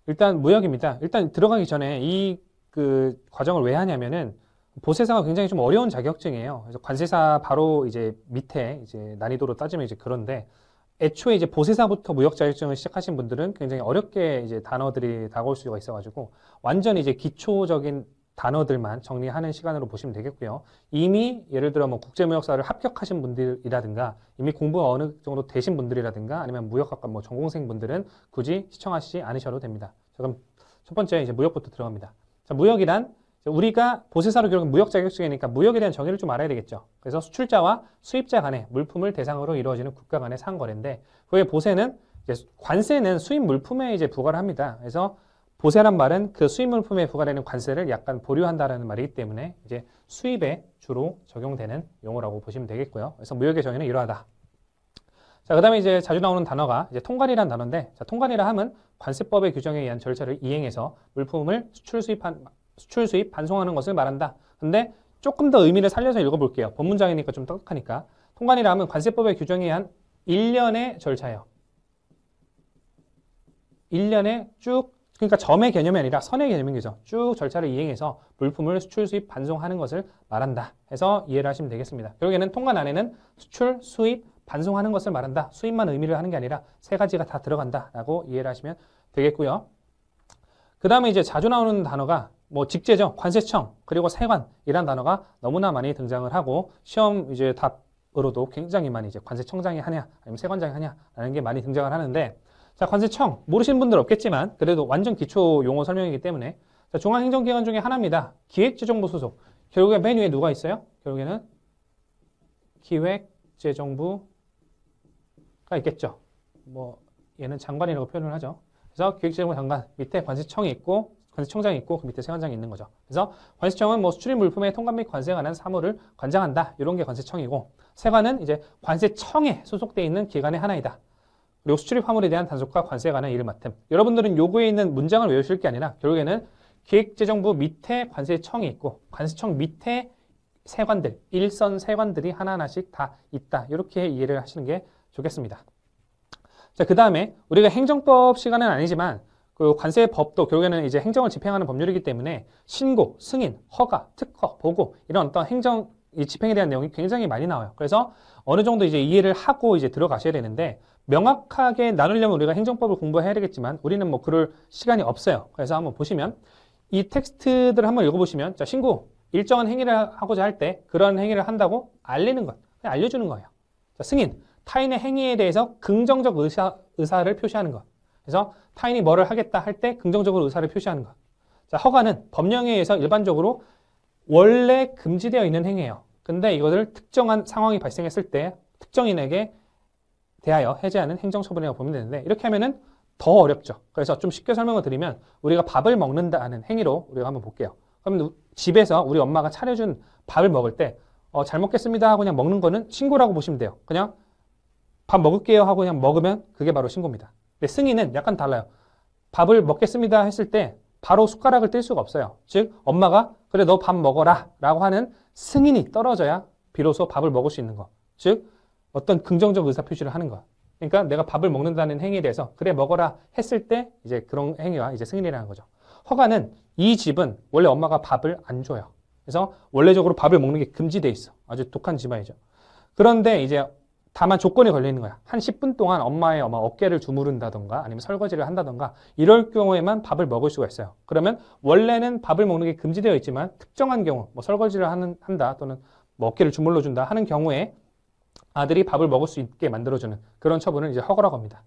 일단 무역입니다. 일단 들어가기 전에 이 그 과정을 왜 하냐면은 보세사가 굉장히 좀 어려운 자격증이에요. 그래서 관세사 바로 이제 밑에 이제 난이도로 따지면 이제 그런데 애초에 이제 보세사부터 무역 자격증을 시작하신 분들은 굉장히 어렵게 이제 단어들이 다가올 수가 있어가지고 완전 이제 기초적인 단어들만 정리하는 시간으로 보시면 되겠고요. 이미 예를 들어 뭐 국제무역사를 합격하신 분들이라든가 이미 공부가 어느 정도 되신 분들이라든가 아니면 무역학과 뭐 전공생 분들은 굳이 시청하시지 않으셔도 됩니다. 자, 그럼 첫 번째 이제 무역부터 들어갑니다. 자, 무역이란 우리가 보세사로 기록한 무역 자격증이니까 무역에 대한 정의를 좀 알아야 되겠죠. 그래서 수출자와 수입자 간의 물품을 대상으로 이루어지는 국가 간의 상거래인데 그의 보세는 이제 관세는 수입 물품에 이제 부과를 합니다. 그래서 보세란 말은 그 수입 물품에 부과되는 관세를 약간 보류한다라는 말이기 때문에 이제 수입에 주로 적용되는 용어라고 보시면 되겠고요. 그래서 무역의 정의는 이러하다. 자, 그 다음에 이제 자주 나오는 단어가 이제 통관이라는 단어인데, 자, 통관이라 함은 관세법의 규정에 의한 절차를 이행해서 물품을 수출, 수입, 반송하는 것을 말한다. 근데 조금 더 의미를 살려서 읽어볼게요. 법문장이니까 좀 떡하니까. 통관이라 함은 관세법의 규정에 의한 일련의 절차예요. 1년에 쭉, 그러니까 점의 개념이 아니라 선의 개념인 거죠. 쭉 절차를 이행해서 물품을 수출, 수입, 반송하는 것을 말한다. 해서 이해를 하시면 되겠습니다. 결국에는 통관 안에는 수출, 수입, 반송하는 것을 말한다. 수입만 의미를 하는 게 아니라 세 가지가 다 들어간다라고 이해를 하시면 되겠고요. 그 다음에 이제 자주 나오는 단어가 뭐 직제죠. 관세청 그리고 세관이란 단어가 너무나 많이 등장을 하고 시험 이제 답으로도 굉장히 많이 이제 관세청장이 하냐 아니면 세관장이 하냐라는 게 많이 등장을 하는데 자, 관세청 모르시는 분들 없겠지만 그래도 완전 기초 용어 설명이기 때문에 자, 중앙행정기관 중에 하나입니다. 기획재정부 소속. 결국에 맨 위에 누가 있어요? 결국에는 기획재정부가 있겠죠. 뭐 얘는 장관이라고 표현을 하죠. 그래서 기획재정부 장관 밑에 관세청이 있고 관세청장이 있고 그 밑에 세관장이 있는 거죠. 그래서 관세청은 뭐 수출입 물품의 통관 및 관세에 관한 사무를 관장한다. 이런 게 관세청이고 세관은 이제 관세청에 소속되어 있는 기관의 하나이다. 그리고 수출입 화물에 대한 단속과 관세에 관한 일을 맡음. 여러분들은 요구에 있는 문장을 외우실 게 아니라 결국에는 기획재정부 밑에 관세청이 있고 관세청 밑에 세관들, 일선 세관들이 하나하나씩 다 있다. 이렇게 이해를 하시는 게 좋겠습니다. 자, 그 다음에 우리가 행정법 시간은 아니지만 그 관세법도 결국에는 이제 행정을 집행하는 법률이기 때문에 신고, 승인, 허가, 특허, 보고 이런 어떤 행정 이 집행에 대한 내용이 굉장히 많이 나와요. 그래서 어느 정도 이제 이해를 하고 이제 들어가셔야 되는데 명확하게 나누려면 우리가 행정법을 공부해야 되겠지만 우리는 뭐 그럴 시간이 없어요. 그래서 한번 보시면 이 텍스트들을 한번 읽어보시면 자, 신고, 일정한 행위를 하고자 할 때 그런 행위를 한다고 알리는 것, 그냥 알려주는 거예요. 자, 승인, 타인의 행위에 대해서 긍정적 의사를 표시하는 것. 그래서 타인이 뭐를 하겠다 할 때 긍정적으로 의사를 표시하는 것. 자, 허가는 법령에 의해서 일반적으로 원래 금지되어 있는 행위예요. 근데 이것을 특정한 상황이 발생했을 때 특정인에게 대하여 해제하는 행정처분이라고 보면 되는데 이렇게 하면은 더 어렵죠. 그래서 좀 쉽게 설명을 드리면 우리가 밥을 먹는다는 행위로 우리가 한번 볼게요. 그러면 집에서 우리 엄마가 차려준 밥을 먹을 때 잘 먹겠습니다 하고 그냥 먹는 거는 신고라고 보시면 돼요. 그냥 밥 먹을게요 하고 그냥 먹으면 그게 바로 신고입니다. 근데 승인은 약간 달라요. 밥을 먹겠습니다 했을 때 바로 숟가락을 뗄 수가 없어요. 즉 엄마가 그래 너 밥 먹어라 라고 하는 승인이 떨어져야 비로소 밥을 먹을 수 있는 거. 즉 어떤 긍정적 의사표시를 하는 거. 그러니까 내가 밥을 먹는다는 행위에 대해서 그래 먹어라 했을 때 이제 그런 행위가 이제 승인이라는 거죠. 허가는 이 집은 원래 엄마가 밥을 안 줘요. 그래서 원래적으로 밥을 먹는 게 금지돼 있어. 아주 독한 집안이죠. 그런데 이제 다만 조건이 걸려 있는 거야. 한 10분 동안 엄마의 어깨를 주무른다던가 아니면 설거지를 한다던가 이럴 경우에만 밥을 먹을 수가 있어요. 그러면 원래는 밥을 먹는 게 금지되어 있지만 특정한 경우 뭐 설거지를 한다 또는 뭐 어깨를 주물러 준다 하는 경우에 아들이 밥을 먹을 수 있게 만들어주는 그런 처분을 이제 허가라고 합니다.